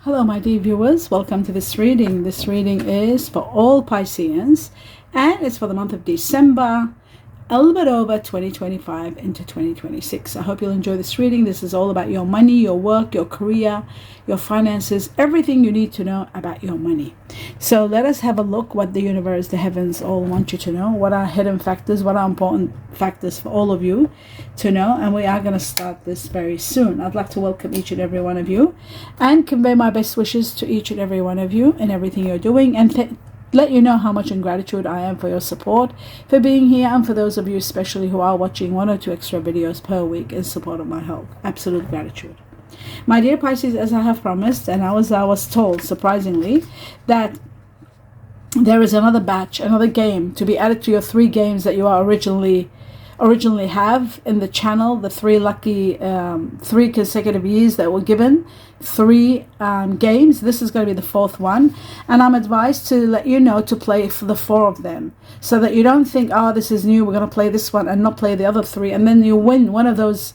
Hello my dear viewers, welcome to this reading. This reading is for all Pisceans and it's for the month of December, a little bit over 2025 into 2026. I hope you'll enjoy this reading. This is all about your money, your work, your career, your finances, everything you need to know about your money. So let us have a look what the universe, the heavens all want you to know. What are hidden factors, what are important factors for all of you to know. And we are going to start this very soon. I'd like to welcome each and every one of you and convey my best wishes to each and every one of you in everything you're doing, and let you know how much in gratitude I am for your support, for being here, and for those of you especially who are watching 1 or 2 extra videos per week in support of my health. Absolute gratitude. My dear Pisces, as I have promised, and I was told, surprisingly, that there is another batch, another game to be added to your 3 games that you are originally have in the channel, the 3 lucky 3 consecutive years that were given, 3 games. This is going to be the 4th one, and I'm advised to let you know to play for the 4 of them, so that you don't think, oh, this is new, we're going to play this one and not play the other 3, and then you win one of those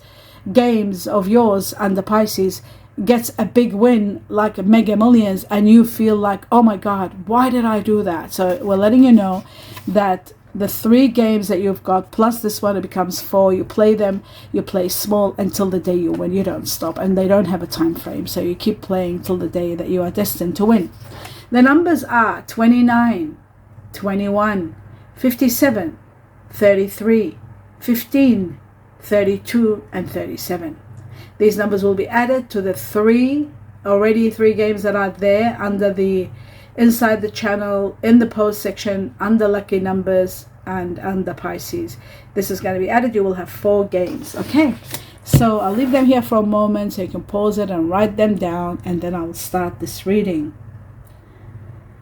games of yours under Pisces, gets a big win like Mega Millions, and you feel like, oh my God, why did I do that? So we're letting you know that the 3 games that you've got plus this one, it becomes 4. You play them, you play small until the day you win. You don't stop, and they don't have a time frame, so you keep playing till the day that you are destined to win. The numbers are 29, 21, 57, 33, 15, 32, and 37. These numbers will be added to the 3 games that are there under the inside the channel, in the post section, under lucky numbers and under Pisces. This is going to be added. You will have 4 games. Okay, so I'll leave them here for a moment so you can pause it and write them down, and then I'll start this reading.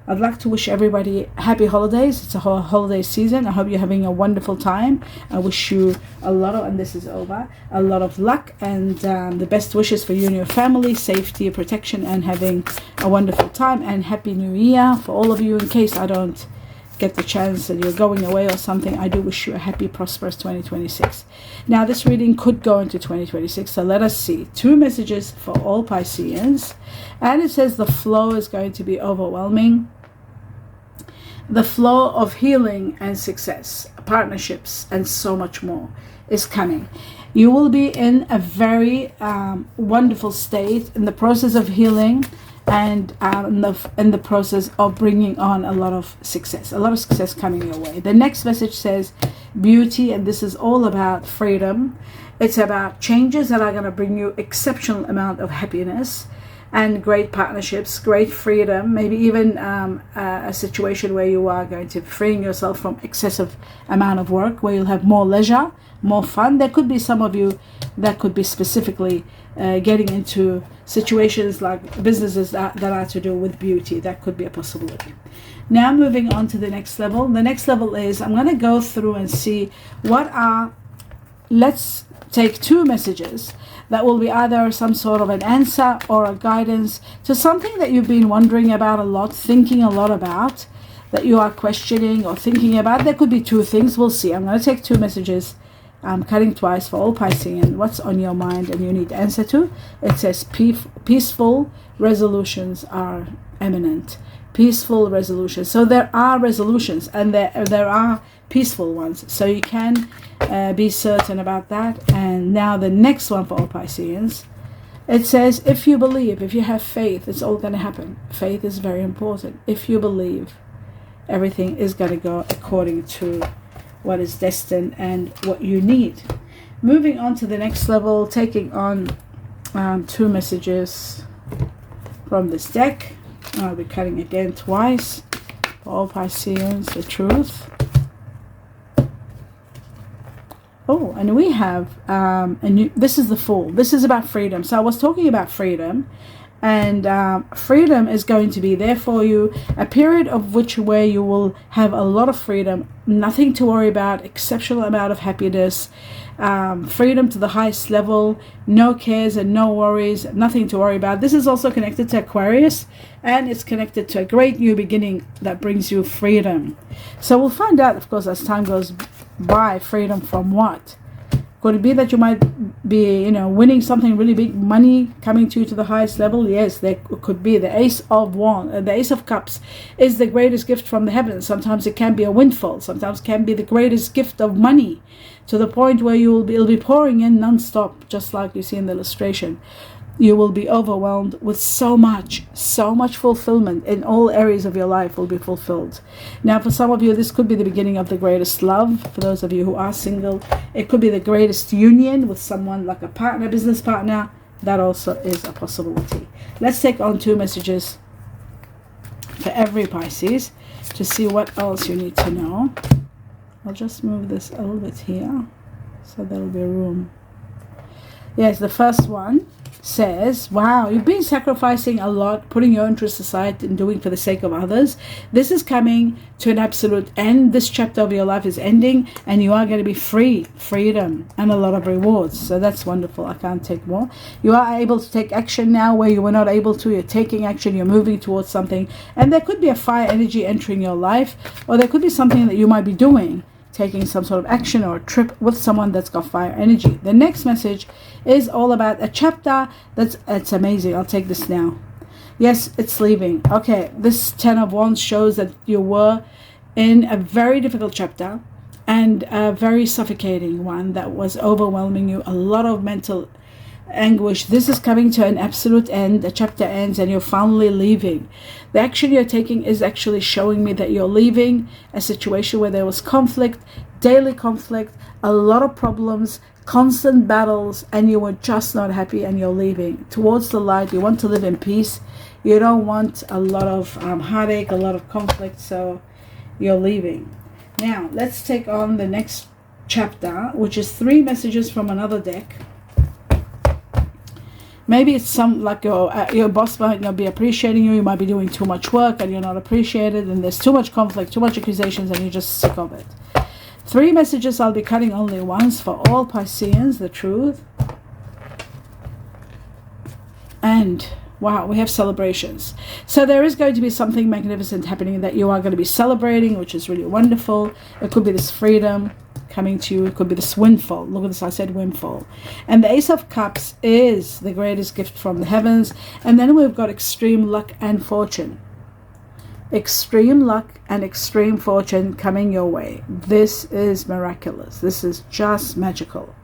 I'd like to wish everybody happy holidays. It's a holiday season. I hope you're having a wonderful time. I wish you a lot of, and this is over, a lot of luck and the best wishes for you and your family, safety, protection, and having a wonderful time. And Happy New Year for all of you. In case I don't get the chance that you're going away or something, I do wish you a happy, prosperous 2026. Now, this reading could go into 2026, so let us see. 2 messages for all Pisceans, and it says the flow is going to be overwhelming. The flow of healing and success, partnerships, and so much more is coming. You will be in a very wonderful state in the process of healing, and in the process of bringing on a lot of success coming your way. The next message says beauty, and this is all about freedom. It's about changes that are going to bring you exceptional amount of happiness and great partnerships, great freedom, maybe even a situation where you are going to freeing yourself from excessive amount of work, where you'll have more leisure, more fun. There could be some of you that could be specifically getting into situations like businesses that are to do with beauty. That could be a possibility. Now moving on to the next level. The next level is, I'm going to go through and see let's take 2 messages that will be either some sort of an answer or a guidance to something that you've been wondering about a lot, thinking a lot about, that you are questioning or thinking about. There could be 2 things. We'll see. I'm going to take 2 messages. I'm cutting twice for all Piscean. What's on your mind and you need answer to? It says peaceful resolutions are imminent. Peaceful resolutions. So there are resolutions, and there are peaceful ones. So you can be certain about that. And now the next one for all Pisceans. It says, if you believe, if you have faith, it's all going to happen. Faith is very important. If you believe, everything is going to go according to what is destined and what you need. Moving on to the next level, taking on 2 messages from this deck. I'll be cutting again twice for all Pisceans, the truth. Oh, and we have this is the Fool. This is about freedom. So I was talking about freedom, and freedom is going to be there for you, a period of which where you will have a lot of freedom, nothing to worry about, exceptional amount of happiness, freedom to the highest level, no cares and no worries, nothing to worry about. This is also connected to Aquarius, and it's connected to a great new beginning that brings you freedom. So we'll find out, of course, as time goes by, freedom from what? Could it be that you might be, winning something really big, money coming to you to the highest level? Yes, there could be. The Ace of Cups is the greatest gift from the heavens. Sometimes it can be a windfall. Sometimes it can be the greatest gift of money, to the point where it'll be pouring in non-stop, just like you see in the illustration. You will be overwhelmed with so much fulfillment in all areas of your life will be fulfilled. Now, for some of you, this could be the beginning of the greatest love. For those of you who are single, it could be the greatest union with someone like a partner, business partner. That also is a possibility. Let's take on 2 messages for every Pisces to see what else you need to know. I'll just move this a little bit here so there'll be room. Yes, the first one says, wow, you've been sacrificing a lot, putting your interests aside and doing for the sake of others. This is coming to an absolute end. This chapter of your life is ending, and you are going to be free, freedom, and a lot of rewards. So that's wonderful. I can't take more. You are able to take action now where you were not able to. You're taking action. You're moving towards something. And there could be a fire energy entering your life, or there could be something that you might be doing, taking some sort of action or a trip with someone that's got fire energy. The next message is all about a chapter it's amazing. I'll take this now. Yes, it's leaving. Okay, this 10 of Wands shows that you were in a very difficult chapter and a very suffocating one that was overwhelming you, a lot of mental anguish. This is coming to an absolute end. The chapter ends and you're finally leaving. The action you're taking is actually showing me that you're leaving a situation where there was conflict, daily conflict, a lot of problems, constant battles, and you were just not happy, and you're leaving towards the light. You want to live in peace. You don't want a lot of heartache, a lot of conflict, so you're leaving. Now let's take on the next chapter, which is 3 messages from another deck. Maybe it's your boss might not be appreciating you. You might be doing too much work and you're not appreciated, and there's too much conflict, too much accusations, and you're just sick of it. 3 messages. I'll be cutting only once for all Pisceans, the truth. And wow, we have celebrations. So there is going to be something magnificent happening that you are going to be celebrating, which is really wonderful. It could be this freedom coming to you. It could be this windfall. Look at this, I said windfall. And the Ace of Cups is the greatest gift from the heavens. And then we've got extreme luck and fortune. Extreme luck and extreme fortune coming your way. This is miraculous. This is just magical.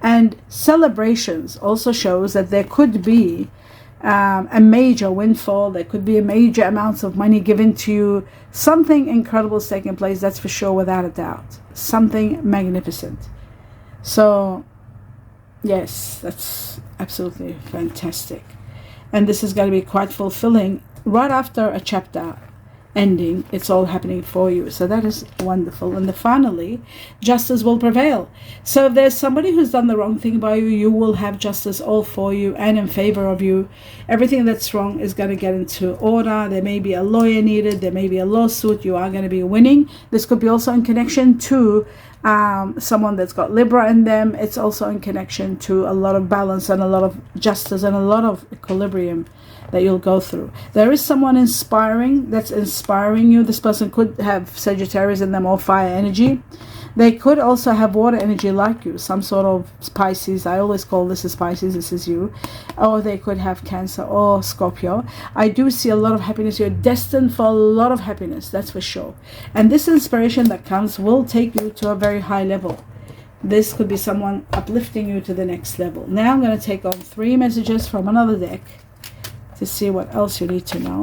And celebrations also shows that there could be a major windfall. There could be a major amounts of money given to you. Something incredible is taking place, that's for sure, without a doubt. Something magnificent. So yes, that's absolutely fantastic. And this is going to be quite fulfilling. Right after a chapter ending, it's all happening for you. So that is wonderful. And finally, justice will prevail. So if there's somebody who's done the wrong thing by you, you will have justice all for you and in favor of you. Everything that's wrong is going to get into order. There may be a lawyer needed. There may be a lawsuit. You are going to be winning. This could be also in connection to someone that's got Libra in them. It's also in connection to a lot of balance and a lot of justice and a lot of equilibrium that you'll go through. There is someone that's inspiring you. This person could have Sagittarius in them or fire energy. They could also have water energy like you, some sort of Pisces. I always call this as Pisces, this is you. Or they could have Cancer or Scorpio. I do see a lot of happiness. You're destined for a lot of happiness, that's for sure. And this inspiration that comes will take you to a very high level. This could be someone uplifting you to the next level. Now I'm going to take on 3 messages from another deck to see what else you need to know,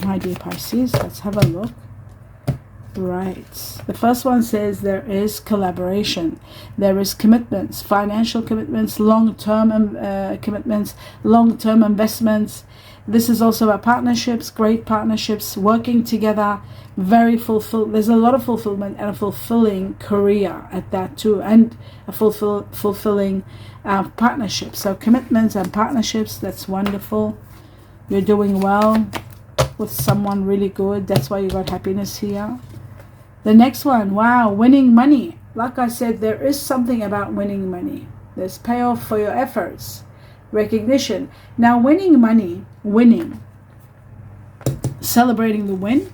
my dear Pisces. Let's have a look. Right, the first one says there is collaboration, there is commitments, financial commitments, long-term commitments, long-term investments. This is also about partnerships, great partnerships, working together, very fulfilled. There's a lot of fulfillment and a fulfilling career at that too, and a fulfilling partnership. So commitments and partnerships, that's wonderful. You're doing well with someone really good. That's why you got happiness here. The next one, wow, winning money. Like I said, there is something about winning money. There's payoff for your efforts, recognition. Now, winning money, celebrating the win,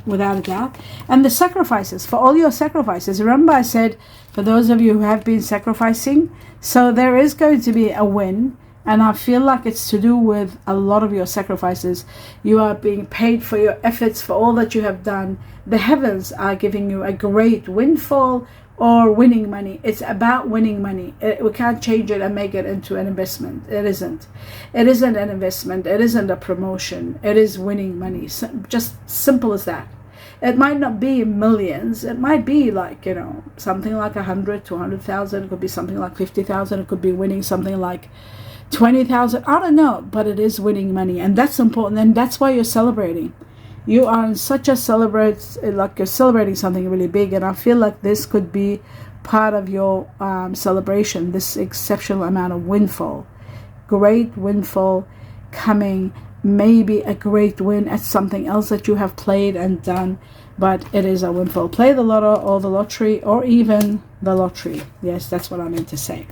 without a doubt. And the sacrifices, for all your sacrifices. Remember I said, for those of you who have been sacrificing, so there is going to be a win. And I feel like it's to do with a lot of your sacrifices. You are being paid for your efforts, for all that you have done. The heavens are giving you a great windfall or winning money. It's about winning money. We can't change it and make it into an investment. It isn't. It isn't an investment. It isn't a promotion. It is winning money. Just simple as that. It might not be millions. It might be like, something like 100, 200,000. It could be something like 50,000. It could be winning something like 20,000. I don't know, but it is winning money, and that's important, and that's why you're celebrating. You are in such a like you're celebrating something really big, and I feel like this could be part of your celebration, this exceptional amount of windfall. Great windfall coming, maybe a great win at something else that you have played and done, but it is a windfall. Play the lotto or the lottery or even the lottery. Yes, that's what I meant to say.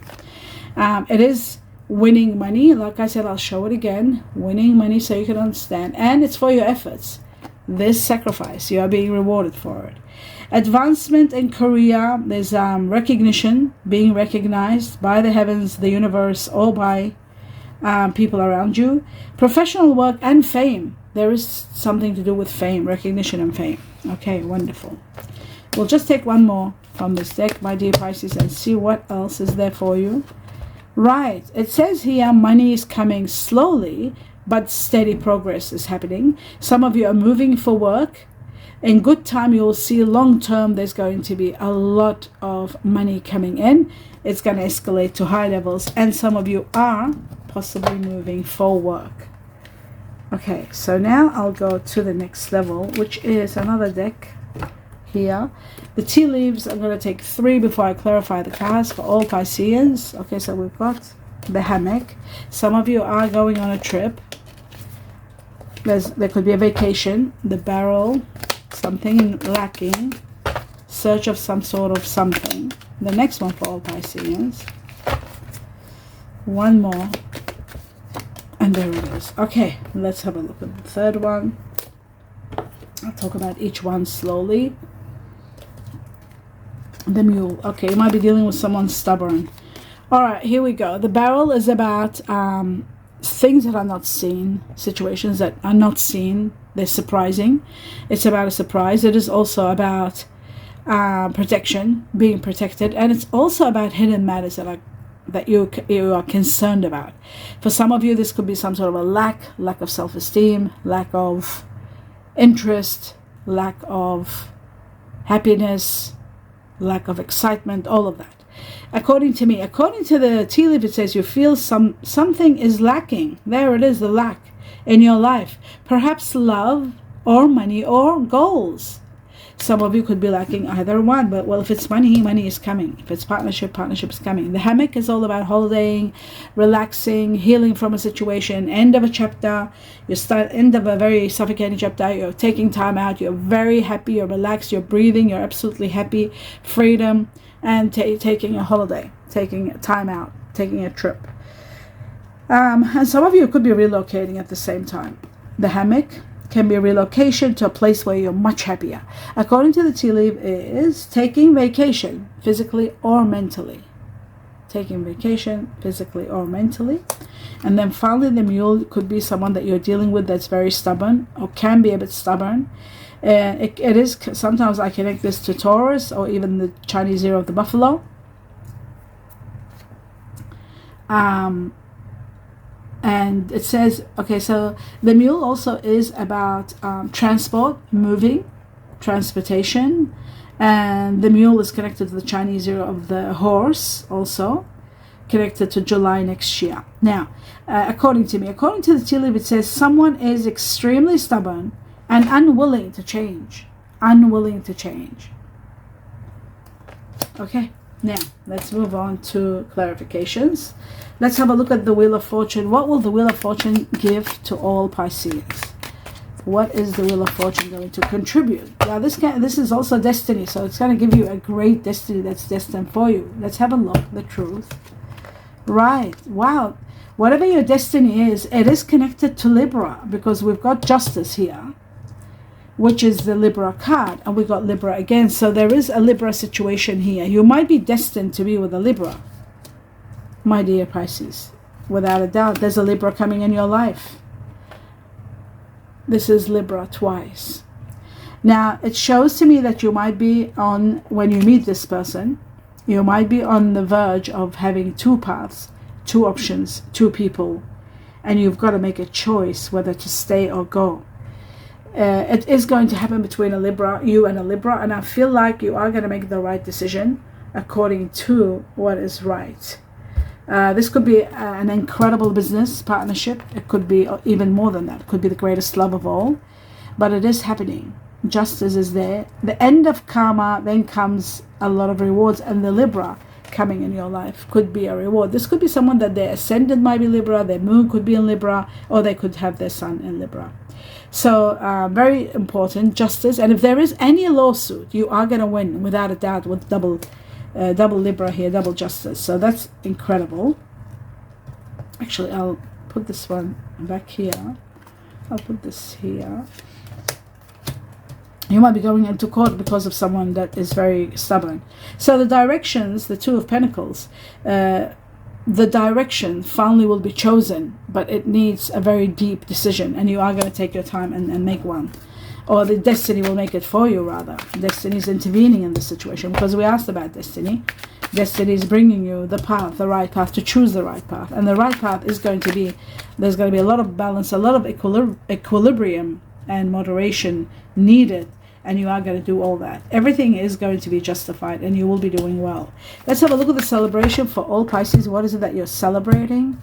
It is winning money. Like I said, I'll show it again. Winning money so you can understand. And it's for your efforts. This sacrifice, you are being rewarded for it. Advancement in career. There's recognition, being recognized by the heavens, the universe, or by people around you. Professional work and fame. There is something to do with fame, recognition and fame. Okay, wonderful. We'll just take one more from this deck, my dear Pisces, and see what else is there for you. Right, it says here money is coming slowly, but steady progress is happening. Some of you are moving for work. In good time, you will see long term there's going to be a lot of money coming in. It's going to escalate to high levels, and some of you are possibly moving for work. Okay, so now I'll go to the next level, which is another deck here. The tea leaves, I'm going to take 3 before I clarify the cards for all Pisceans. Okay, so we've got the hammock. Some of you are going on a trip. There could be a vacation. The barrel, something lacking, search of some sort of something. The next one for all Pisceans. One more. And there it is. Okay, let's have a look at the third one. I'll talk about each one slowly. The mule. Okay, you might be dealing with someone stubborn. All right, here we go. The barrel is about things that are not seen, situations that are not seen. They're surprising. It's about a surprise. It is also about protection, being protected, and it's also about hidden matters that you are concerned about. For some of you, this could be some sort of a lack of self-esteem, lack of interest, lack of happiness, lack of excitement, all of that. According to me, according to the tea leaf, it says you feel something is lacking. There it is, the lack in your life. Perhaps love or money or goals. Some of you could be lacking either one, but well, if it's money, money is coming. If it's partnership, partnership is coming. The hammock is all about holidaying, relaxing, healing from a situation, end of a chapter. You start end of a very suffocating chapter. You're taking time out. You're very happy. You're relaxed. You're breathing. You're absolutely happy. Freedom and taking a holiday, taking time out, taking a trip. And some of you could be relocating at the same time. The hammock can be a relocation to a place where you're much happier. According to the tea leaf, is taking vacation physically or mentally. Taking vacation physically or mentally. And then finally, the mule could be someone that you're dealing with that's very stubborn or can be a bit stubborn. It is, sometimes I connect this to Taurus or even the Chinese year of the buffalo. And it says, okay, so the mule also is about transport, moving, transportation. And the mule is connected to the Chinese year of the horse, also connected to July next year. Now, according to the tea leaf, it says someone is extremely stubborn and unwilling to change. Unwilling to change. Okay, now let's move on to clarifications. Let's have a look at the Wheel of Fortune. What will the Wheel of Fortune give to all Pisces? What is the Wheel of Fortune going to contribute? Now, this is also destiny, so it's going to give you a great destiny that's destined for you. Let's have a look. The truth. Right. Wow. Whatever your destiny is, it is connected to Libra because we've got justice here. which is the Libra card, and we got Libra again. So there is a Libra situation here. You might be destined to be with a Libra, my dear Pisces. Without a doubt, there's a Libra coming in your life. This is Libra twice. Now, it shows to me that you might be on, when you meet this person, you might be on the verge of having two paths, two options, two people, and you've got to make a choice whether to stay or go. It is going to happen between a Libra, you and a Libra, and I feel like you are going to make the right decision according to what is right. This could be an incredible business partnership. It could be even more than that. It could be the greatest love of all, but it is happening. Justice is there. The end of karma, then comes a lot of rewards, and the Libra coming in your life could be a reward. This could be someone that their ascendant might be Libra, their moon could be in Libra, or they could have their sun in Libra. So very important, justice. And if there is any lawsuit, you are going to win without a doubt with double Libra here, double justice. So that's incredible. Actually, I'll put this one back here. I'll put this here. You might be going into court because of someone that is very stubborn. So the directions, the Two of Pentacles, the direction finally will be chosen, but it needs a very deep decision, and you are going to take your time and make one. Or the destiny will make it for you, rather. Destiny is intervening in the situation, because we asked about destiny. Destiny is bringing you the path, the right path, to choose the right path. And the right path is going to be, there's going to be a lot of balance, a lot of equilibrium and moderation needed. And you are going to do all that. Everything is going to be justified, and you will be doing well. Let's have a look at the celebration for all Pisces. What is it that you're celebrating?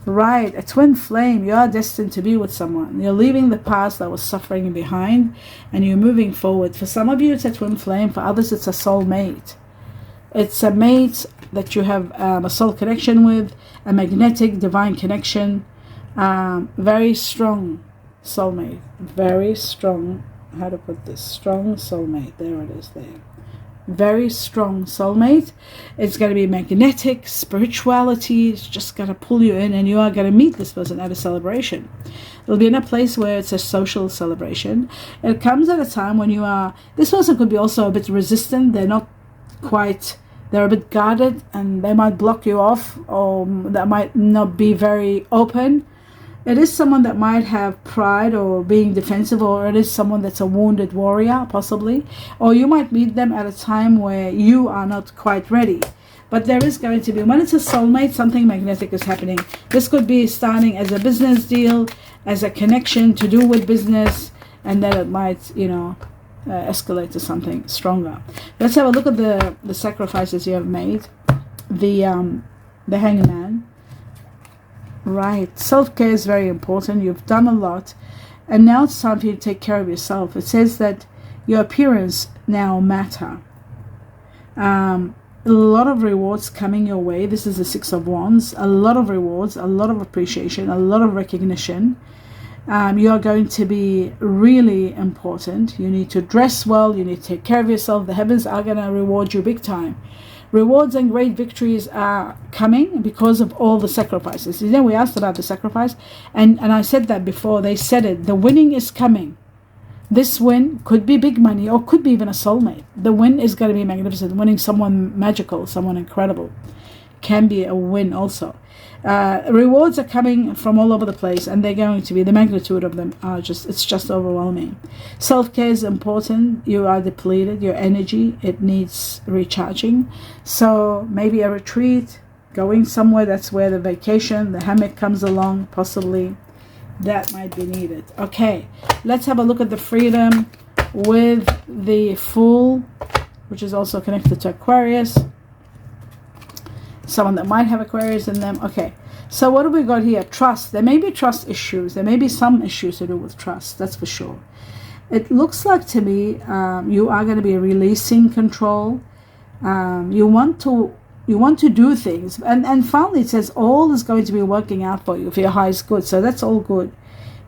Right, a twin flame. You are destined to be with someone. You're leaving the past that was suffering behind, and you're moving forward. For some of you, it's a twin flame. For others, it's a soulmate. It's a mate that you have a soul connection with, a magnetic divine connection. Very strong soulmate. Very strong. How to put this? Strong soulmate. There it is there. Very strong soulmate. It's going to be magnetic, spirituality. It's just going to pull you in, and you are going to meet this person at a celebration. It'll be in a place where it's a social celebration. It comes at a time when you are, this person could be also a bit resistant. They're not quite, they're a bit guarded, and they might block you off, or that might not be very open. It is someone that might have pride or being defensive, or it is someone that's a wounded warrior, possibly. Or you might meet them at a time where you are not quite ready. But there is going to be, when it's a soulmate, something magnetic is happening. This could be starting as a business deal, as a connection to do with business, and then it might, escalate to something stronger. Let's have a look at the sacrifices you have made. The hangman. Right, self-care is very important. You've done a lot, and now it's time for you to take care of yourself. It says that your appearance now matter. A lot of rewards coming your way. This is the Six of Wands. A lot of rewards, a lot of appreciation, a lot of recognition. You are going to be really important. You need to dress well. You need to take care of yourself. The heavens are going to reward you big time. Rewards and great victories are coming because of all the sacrifices. We asked about the sacrifice, and I said that before. They said it. The winning is coming. This win could be big money, or could be even a soulmate. The win is going to be magnificent. Winning someone magical, someone incredible, can be a win also. Rewards are coming from all over the place, and they're going to be, the magnitude of them are it's just overwhelming. Self-care is important. You are depleted. Your energy, it needs recharging. So maybe a retreat, going somewhere, that's where the vacation, the hammock comes along, possibly. That might be needed. Okay, let's have a look at the freedom with the Fool, which is also connected to Aquarius. Someone that might have Aquarius in them. Okay, so what have we got here? Trust. There may be trust issues. There may be some issues to do with trust, that's for sure. It looks like to me you are going to be releasing control. You want to do things, and finally it says all is going to be working out for you for your highest good. So that's all good.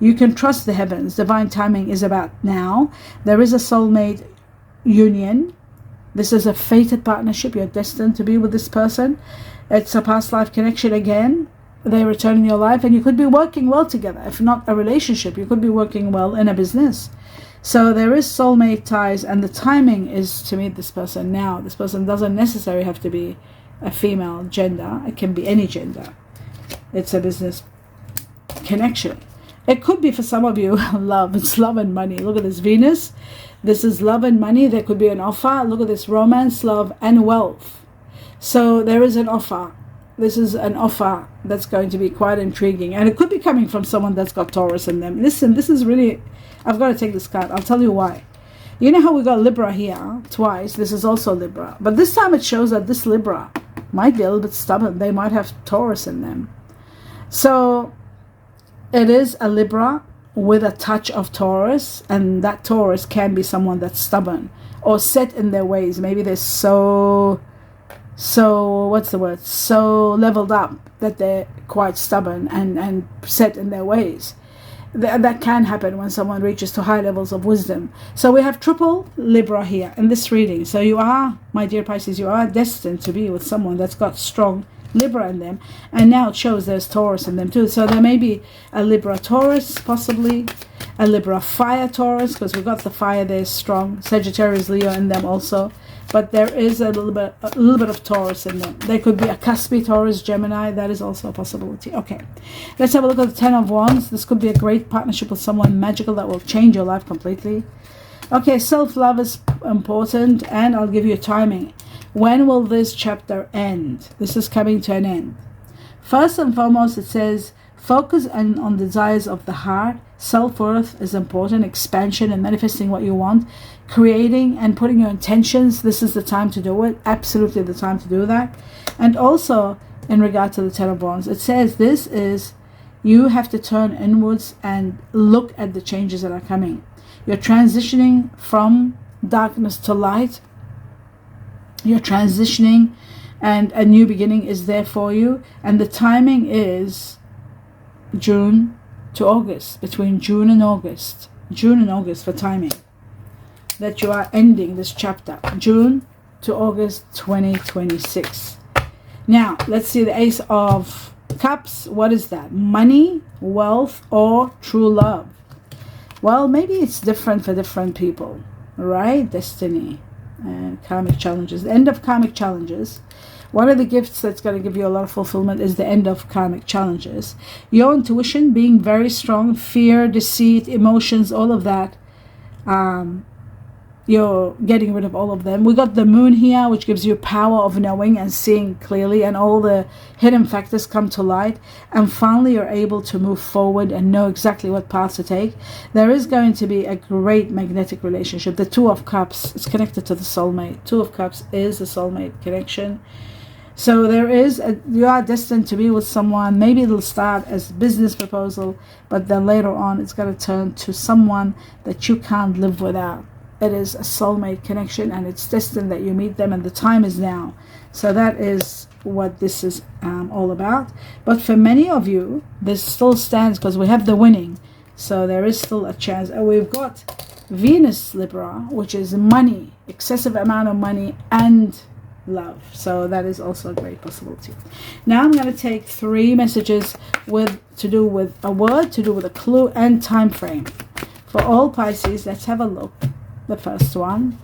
You can trust the heavens. Divine timing is about now. There is a soulmate union. This is a fated partnership. You're destined to be with this person. It's a past life connection again. they return in your life, and you could be working well together. If not a relationship, you could be working well in a business. So there is soulmate ties, and the timing is to meet this person now. This person doesn't necessarily have to be a female gender. It can be any gender. It's a business connection. It could be for some of you love. It's love and money. Look at this Venus. This is love and money. There could be an offer. Look at this romance, love, and wealth. So there is an offer. This is an offer that's going to be quite intriguing, and it could be coming from someone that's got Taurus in them. Listen, this is really, I've got to take this card. I'll tell you why. You know how we got Libra here twice? This is also Libra, but this time it shows that this Libra might be a little bit stubborn. They might have Taurus in them. So it is a Libra with a touch of Taurus, and that Taurus can be someone that's stubborn or set in their ways. Maybe they're so what's the word, so leveled up that they're quite stubborn and set in their ways. That can happen when someone reaches to high levels of wisdom. So we have triple Libra here in this reading. So you are, my dear Pisces, you are destined to be with someone that's got strong Libra in them, and now it shows there's Taurus in them too. So there may be a Libra Taurus, possibly a Libra Fire Taurus, because we've got the fire there strong, Sagittarius Leo in them also, but there is a little bit of Taurus in them. There could be a Cuspy Taurus, Gemini. That is also a possibility. Okay, let's have a look at the Ten of Wands. This could be a great partnership with someone magical that will change your life completely. Okay, self-love is important, and I'll give you a timing. When will this chapter end? This is coming to an end. First and foremost, it says, focus on the desires of the heart. Self-worth is important. Expansion and manifesting what you want. Creating and putting your intentions. This is the time to do it. Absolutely the time to do that. And also, in regard to the Ten of Wands, it says this is, you have to turn inwards and look at the changes that are coming. You're transitioning from darkness to light. You're transitioning, and a new beginning is there for you. And the timing is June to August, between June and August for timing, that you are ending this chapter, June to August 2026. Now let's see the Ace of Cups. What is that? Money, wealth, or true love? Well, maybe it's different for different people, right? Destiny and karmic challenges. The end of karmic challenges. One of the gifts that's going to give you a lot of fulfillment is the end of karmic challenges. Your intuition being very strong, fear, deceit, emotions, all of that. You're getting rid of all of them. We got the moon here, which gives you power of knowing and seeing clearly, and all the hidden factors come to light, and finally you're able to move forward and know exactly what path to take. There is going to be a great magnetic relationship. The Two of Cups is connected to the soulmate. Two of Cups is a soulmate connection. So you are destined to be with someone. Maybe it'll start as a business proposal, but then later on it's going to turn to someone that you can't live without. It is a soulmate connection, and it's destined that you meet them, and the time is now. So that is what this is all about. But for many of you, this still stands because we have the winning. So there is still a chance. And we've got Venus Libra, which is money, excessive amount of money, and love. So that is also a great possibility. Now I'm going to take 3 messages to do with a word, to do with a clue, and time frame. For all Pisces, let's have a look. The first one,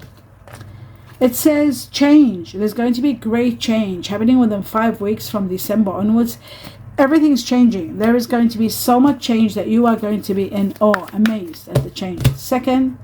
it says change. There's going to be great change happening within 5 weeks from December onwards. Everything's changing. There is going to be so much change that you are going to be in awe, amazed at the change. Second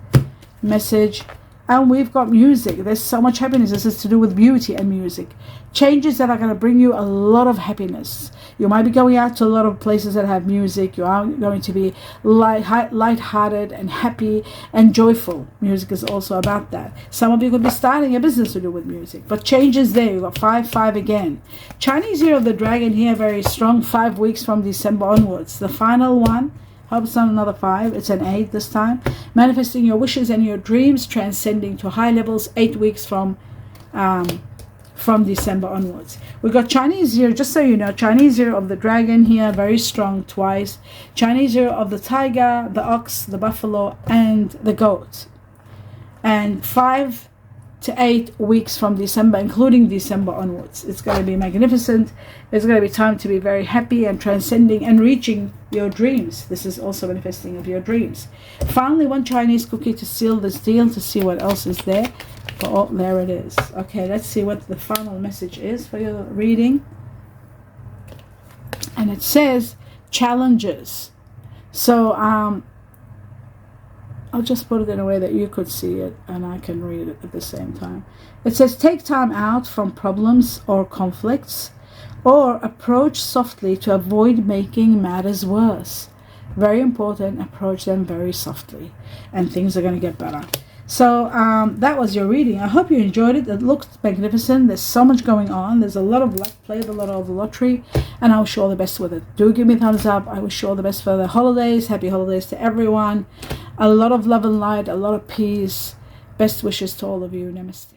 message, and we've got music. There's so much happiness. This is to do with beauty and music. Changes that are going to bring you a lot of happiness. You might be going out to a lot of places that have music. You are going to be light-hearted and happy and joyful. Music is also about that. Some of you could be starting a business to do with music. But change is there. You've got 5 again. Chinese Year of the Dragon here, very strong. 5 weeks from December onwards. The final one, hope it's not another 5. It's an 8 this time. Manifesting your wishes and your dreams, transcending to high levels. 8 weeks from December onwards. We got Chinese Year, just so you know, Chinese Year of the Dragon here, very strong twice. Chinese Year of the Tiger, the Ox, the Buffalo, and the Goat. And 5 to 8 weeks from December, including December onwards. It's going to be magnificent. It's going to be time to be very happy and transcending and reaching your dreams. This is also manifesting of your dreams. Finally, one Chinese cookie to seal this deal, to see what else is there. Oh, there it is. Okay, let's see what the final message is for your reading. And it says challenges. So I'll just put it in a way that you could see it and I can read it at the same time. It says take time out from problems or conflicts, or approach softly to avoid making matters worse. Very important, approach them very softly and things are going to get better. So that was your reading. I hope you enjoyed it. It looks magnificent. There's so much going on. There's a lot of luck, played a lot of the lottery, and I wish you all the best with it. Do give me a thumbs up. I wish you all the best for the holidays. Happy holidays to everyone. A lot of love and light, a lot of peace. Best wishes to all of you. Namaste.